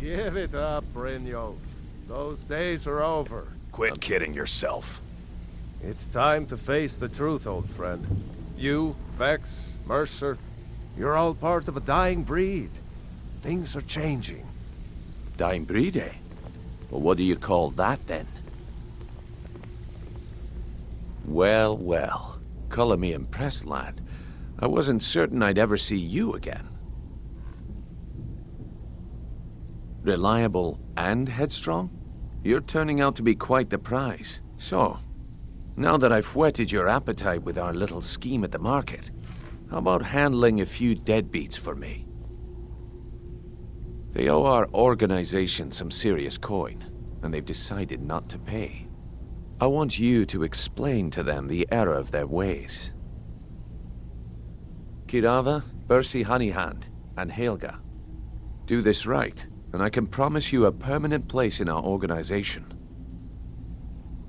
Give it up, Brynjolf. Those days are over. Quit kidding yourself. It's time to face the truth, old friend. You, Vex, Mercer, you're all part of a dying breed. Things are changing. Dying breed, eh? Well, what do you call that, then? Well, well. Color me impressed, lad. I wasn't certain I'd ever see you again. Reliable and headstrong? You're turning out to be quite the prize. So, now that I've whetted your appetite with our little scheme at the market, how about handling a few deadbeats for me? They owe our organization some serious coin, and they've decided not to pay. I want you to explain to them the error of their ways. Kirava, Bersi Honeyhand, and Helga. Do this right, and I can promise you a permanent place in our organization.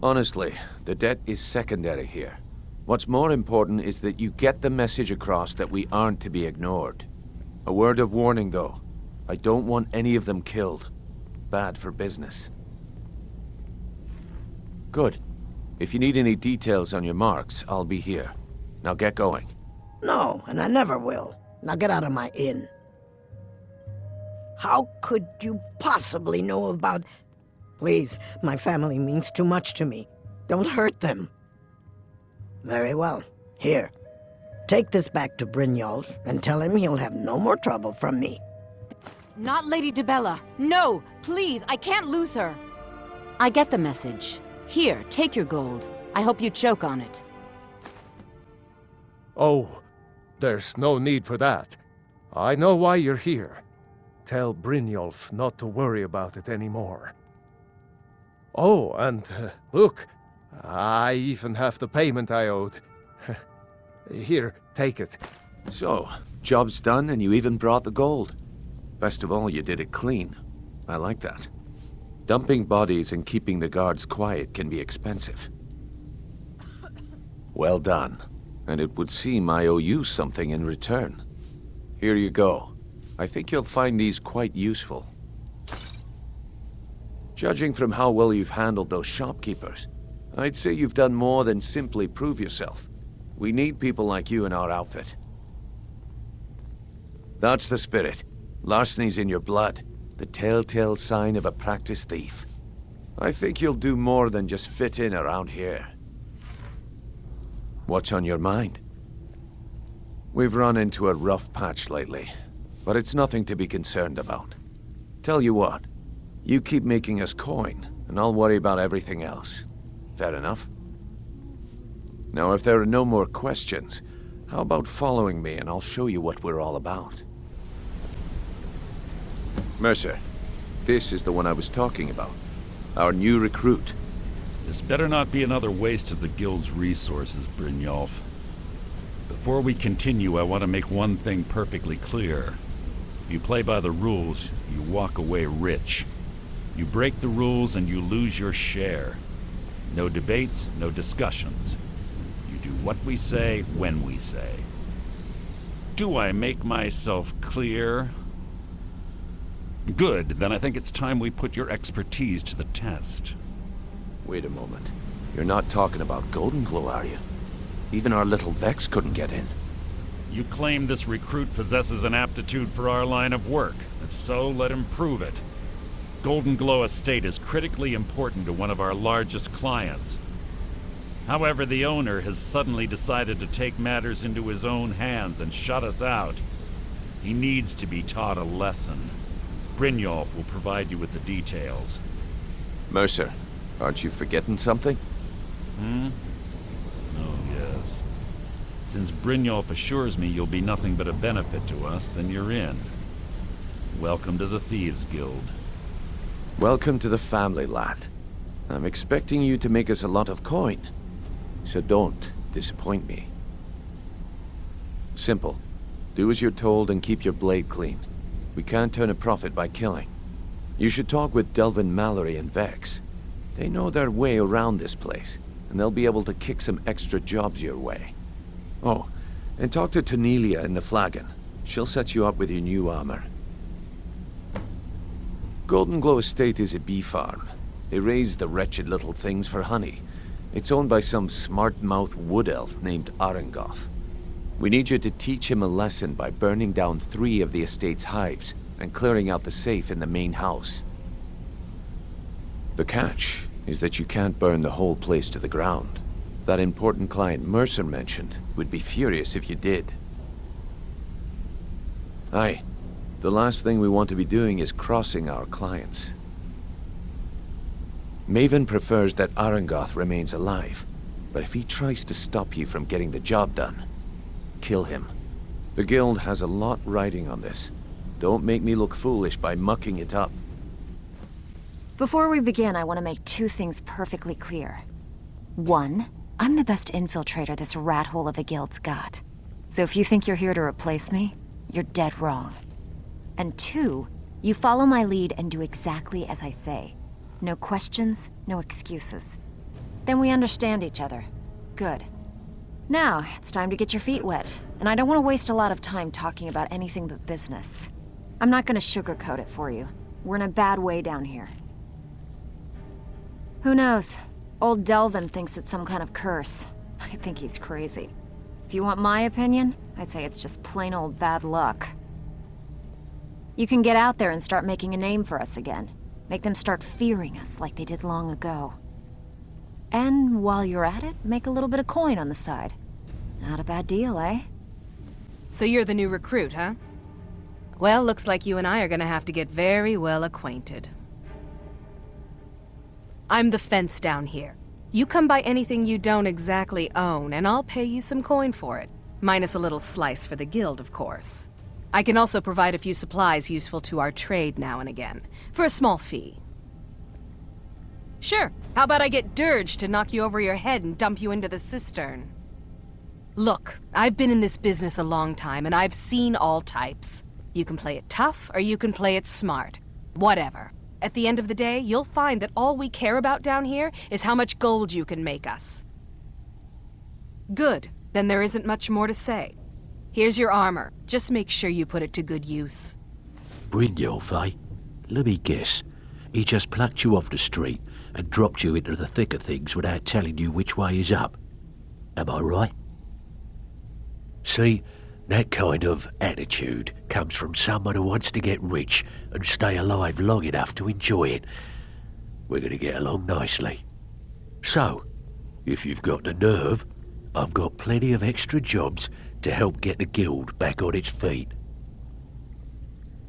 Honestly, the debt is secondary here. What's more important is that you get the message across that we aren't to be ignored. A word of warning, though. I don't want any of them killed. Bad for business. Good. If you need any details on your marks, I'll be here. Now get going. No, and I never will. Now get out of my inn. How could you possibly know about... Please, my family means too much to me. Don't hurt them. Very well. Here. Take this back to Brynjolf and tell him he'll have no more trouble from me. Not Lady Dibella. No! Please, I can't lose her! I get the message. Here, take your gold. I hope you choke on it. Oh, there's no need for that. I know why you're here. Tell Brynjolf not to worry about it anymore. Oh, and look, I even have the payment I owed. Here, take it. So, job's done and you even brought the gold. Best of all, you did it clean. I like that. Dumping bodies and keeping the guards quiet can be expensive. Well done. And it would seem I owe you something in return. Here you go. I think you'll find these quite useful. Judging from how well you've handled those shopkeepers, I'd say you've done more than simply prove yourself. We need people like you in our outfit. That's the spirit. Larceny's in your blood, the telltale sign of a practiced thief. I think you'll do more than just fit in around here. What's on your mind? We've run into a rough patch lately, but it's nothing to be concerned about. Tell you what, you keep making us coin, and I'll worry about everything else. Fair enough? Now, if there are no more questions, how about following me and I'll show you what we're all about? Mercer, this is the one I was talking about. Our new recruit. This better not be another waste of the Guild's resources, Brynjolf. Before we continue, I want to make one thing perfectly clear. If you play by the rules, you walk away rich. You break the rules and you lose your share. No debates, no discussions. You do what we say, when we say. Do I make myself clear? Good, then I think it's time we put your expertise to the test. Wait a moment. You're not talking about Golden Glow, are you? Even our little Vex couldn't get in. You claim this recruit possesses an aptitude for our line of work. If so, let him prove it. Golden Glow Estate is critically important to one of our largest clients. However, the owner has suddenly decided to take matters into his own hands and shut us out. He needs to be taught a lesson. Brynjolf will provide you with the details. Mercer, aren't you forgetting something? Oh, yes. Since Brynjolf assures me you'll be nothing but a benefit to us, then you're in. Welcome to the Thieves Guild. Welcome to the family, lad. I'm expecting you to make us a lot of coin, so don't disappoint me. Simple. Do as you're told and keep your blade clean. We can't turn a profit by killing. You should talk with Delvin Mallory and Vex. They know their way around this place, and they'll be able to kick some extra jobs your way. Oh, and talk to Cornelia in the Flagon. She'll set you up with your new armor. Golden Glow Estate is a bee farm. They raise the wretched little things for honey. It's owned by some smart-mouthed wood elf named Arengoth. We need you to teach him a lesson by burning down 3 of the estate's hives and clearing out the safe in the main house. The catch is that you can't burn the whole place to the ground. That important client Mercer mentioned would be furious if you did. Aye, the last thing we want to be doing is crossing our clients. Maven prefers that Arengoth remains alive, but if he tries to stop you from getting the job done, kill him. The guild has a lot riding on this. Don't make me look foolish by mucking it up. Before we begin, I want to make 2 things perfectly clear. 1, I'm the best infiltrator this rat hole of a guild's got. So if you think you're here to replace me, you're dead wrong. And 2, you follow my lead and do exactly as I say. No questions, no excuses. Then we understand each other. Good. Now, it's time to get your feet wet, and I don't want to waste a lot of time talking about anything but business. I'm not gonna sugarcoat it for you. We're in a bad way down here. Who knows? Old Delvin thinks it's some kind of curse. I think he's crazy. If you want my opinion, I'd say it's just plain old bad luck. You can get out there and start making a name for us again. Make them start fearing us like they did long ago. And while you're at it, make a little bit of coin on the side. Not a bad deal, eh? So you're the new recruit, huh? Well, looks like you and I are gonna have to get very well acquainted. I'm the fence down here. You come by anything you don't exactly own, and I'll pay you some coin for it. Minus a little slice for the guild, of course. I can also provide a few supplies useful to our trade now and again, for a small fee. Sure, how about I get Dirge to knock you over your head and dump you into the cistern? Look, I've been in this business a long time, and I've seen all types. You can play it tough, or you can play it smart. Whatever. At the end of the day, you'll find that all we care about down here is how much gold you can make us. Good. Then there isn't much more to say. Here's your armor. Just make sure you put it to good use. Brynjolf, eh? Let me guess. He just plucked you off the street and dropped you into the thick of things without telling you which way is up. Am I right? See, that kind of attitude comes from someone who wants to get rich and stay alive long enough to enjoy it. We're going to get along nicely. So, if you've got the nerve, I've got plenty of extra jobs to help get the guild back on its feet.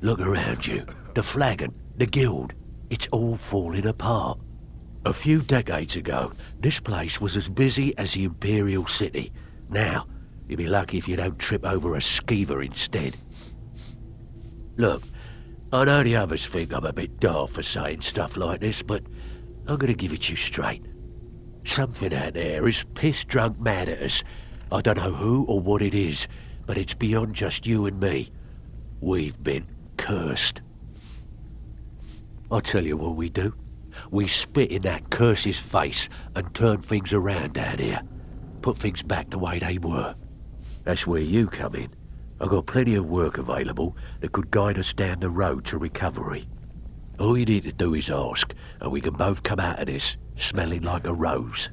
Look around you. The flagon, the guild, it's all falling apart. A few decades ago, this place was as busy as the Imperial City. Now, you'll be lucky if you don't trip over a skeever instead. Look, I know the others think I'm a bit daft for saying stuff like this, but I'm going to give it you straight. Something out there is piss-drunk mad at us. I don't know who or what it is, but it's beyond just you and me. We've been cursed. I'll tell you what we do. We spit in that curse's face and turn things around down here. Put things back the way they were. That's where you come in. I've got plenty of work available that could guide us down the road to recovery. All you need to do is ask, and we can both come out of this smelling like a rose.